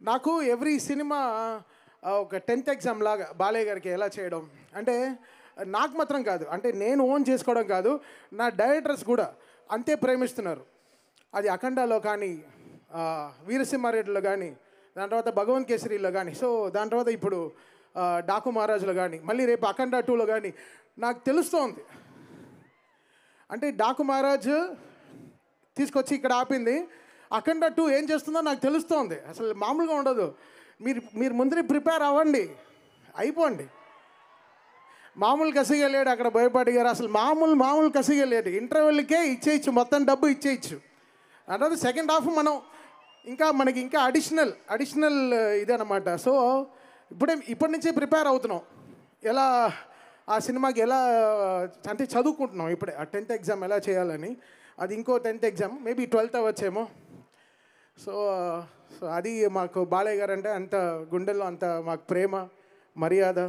నాకు every cinema ఒక 10th exam లాగా బాలయ్య గారికి ఎలా చేయడం అంటే నాకు మాత్రం కాదు, అంటే నేను ఓన్ చేసుకోవడం కాదు, నా డైరెక్టర్స్ కూడా అంతే ప్రేమిస్తున్నారు. అది అఖండాలో కానీ, వీరసింహారెడ్డిలో కానీ, దాని తర్వాత భగవంత్ కేసరిలో కానీ, సో దాని తర్వాత ఇప్పుడు డాకు మహారాజులో కానీ, మళ్ళీ రేపు అఖండ 2లో కానీ నాకు తెలుస్తోంది. అంటే డాకు మహారాజు తీసుకొచ్చి ఇక్కడ ఆపింది, అఖండ 2 ఏం చేస్తుందో నాకు తెలుస్తోంది. అసలు మామూలుగా ఉండదు. మీరు ముందరే ప్రిపేర్ అవ్వండి, అయిపోండి. మామూలు కసిగా లేడు అక్కడ బోయపాటి గారు, అసలు మామూలు కసిగా లేడు. ఇంటర్వెల్కే ఇచ్చేయచ్చు, మొత్తం డబ్బు ఇచ్చేయచ్చు. అంటే సెకండ్ హాఫ్ మనం మనకి ఇంకా అడిషనల్ ఇదనమాట. సో ఇప్పటి నుంచే ప్రిపేర్ అవుతున్నాం, ఎలా ఆ సినిమాకి ఎలా అంటే చదువుకుంటున్నాం ఇప్పుడే. ఆ 10th ఎగ్జామ్ ఎలా చేయాలని, అది ఇంకో 10th exam, maybe 12th అవ్వచ్చేమో. So అది మాకు బాలయ్య గారు అంటే అంత గుండెల్లో అంత మాకు ప్రేమ, మర్యాద.